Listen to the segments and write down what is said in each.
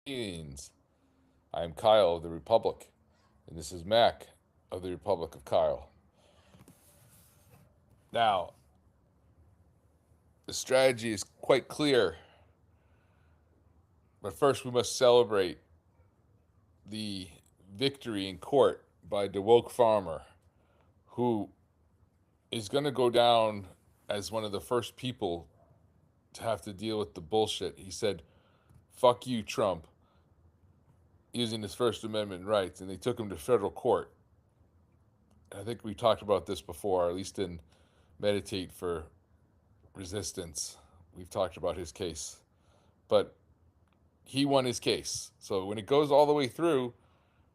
Greetings. I'm Kyle of the Republic, and this is Mac of the Republic of Kyle. Now, the strategy is quite clear, but first we must celebrate the victory in court by DeWoke Farmer, who is going to go down as one of the first people to have to deal with the bullshit. He said, fuck you, Trump, using his First Amendment rights, and they took him to federal court. And I think we talked about this before, at least in Meditate for Resistance. We've talked about his case. But he won his case. So when it goes all the way through,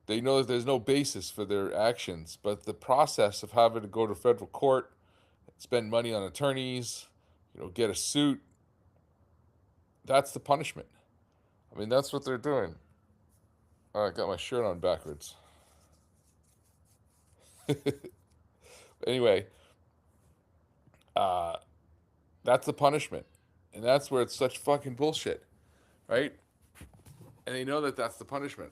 they know that there's no basis for their actions. But the process of having to go to federal court, spend money on attorneys, get a suit, that's the punishment. I mean, that's what they're doing. All right, got my shirt on backwards. Anyway, uh, that's the punishment. And that's where it's such fucking bullshit, right? And they know that that's the punishment.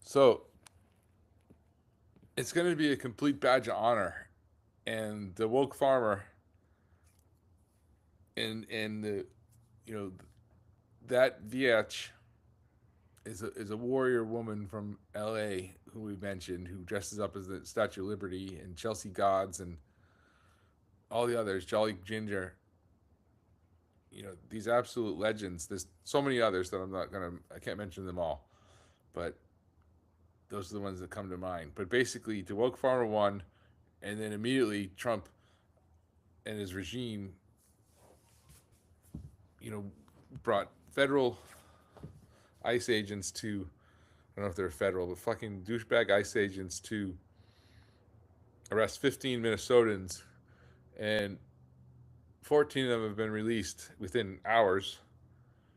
So it's going to be a complete badge of honor. And the woke farmer and the, you know, that VH is a warrior woman from L.A. who we mentioned, who dresses up as the Statue of Liberty, and Chelsea Gods and all the others, Jolly Ginger. These absolute legends. There's so many others that I can't mention them all, but those are the ones that come to mind. But basically, DeWoke Farmer won, and then immediately Trump and his regime, brought federal ICE agents to, I don't know if they're federal, but fucking douchebag ICE agents to arrest 15 Minnesotans, and 14 of them have been released within hours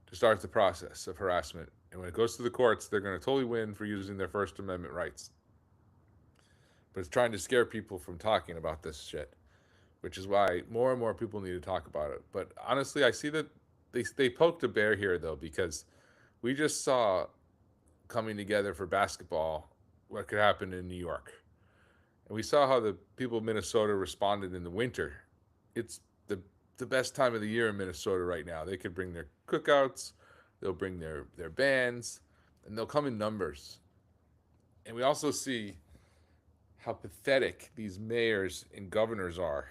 to start the process of harassment. And when it goes to the courts, they're going to totally win for using their First Amendment rights. But it's trying to scare people from talking about this shit, which is why more and more people need to talk about it. But honestly, I see that they poked a bear here, though, because we just saw coming together for basketball what could happen in New York. And we saw how the people of Minnesota responded in the winter. It's the best time of the year in Minnesota right now. They could bring their cookouts, they'll bring their bands, and they'll come in numbers. And we also see how pathetic these mayors and governors are.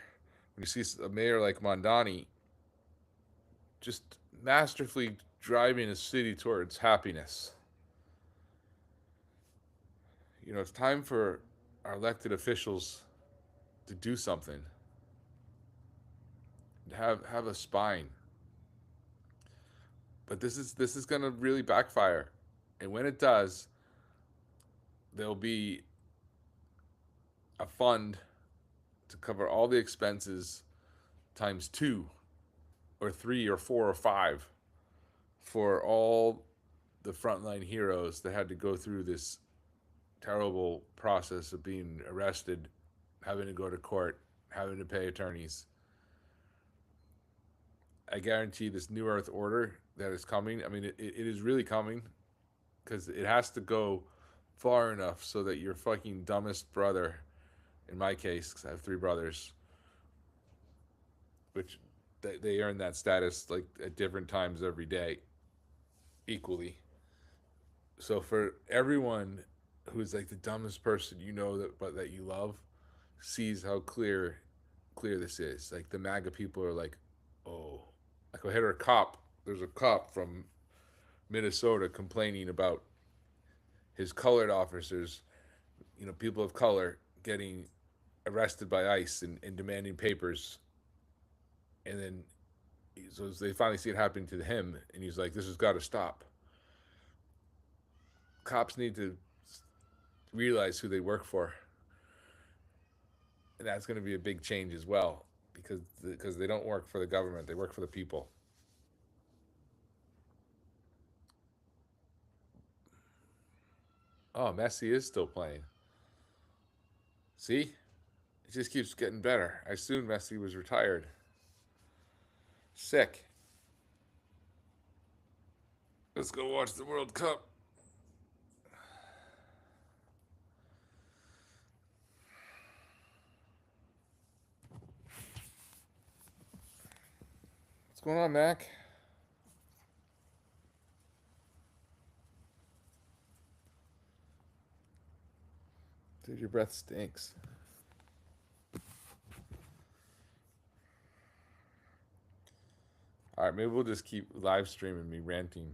When you see a mayor like Mondani just masterfully driving a city towards happiness. It's time for our elected officials to do something. Have a spine. But this is going to really backfire. And when it does, there'll be a fund to cover all the expenses times 2 or 3 or 4 or 5 for all the frontline heroes that had to go through this terrible process of being arrested, having to go to court, having to pay attorneys. I guarantee this New Earth Order that is coming, I mean, it is really coming, because it has to go far enough so that your fucking dumbest brother, in my case, because I have 3 brothers, which they earn that status like at different times every day, equally. So for everyone who's like the dumbest person that you love, sees how clear this is. Like the MAGA people are like, oh, like I heard a cop. There's a cop from Minnesota complaining about his colored officers, people of color getting arrested by ICE and demanding papers, and then so they finally see it happening to him, and he's like, "This has got to stop." Cops need to realize who they work for, and that's going to be a big change as well, because they don't work for the government; they work for the people. Oh, Messi is still playing. See? It just keeps getting better. I assumed Messi was retired. Sick. Let's go watch the World Cup. What's going on, Mac? Dude, your breath stinks. All right, maybe we'll just keep live streaming me ranting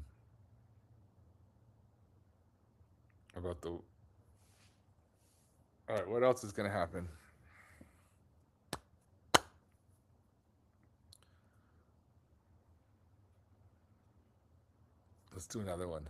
about the. All right, what else is going to happen? Let's do another one.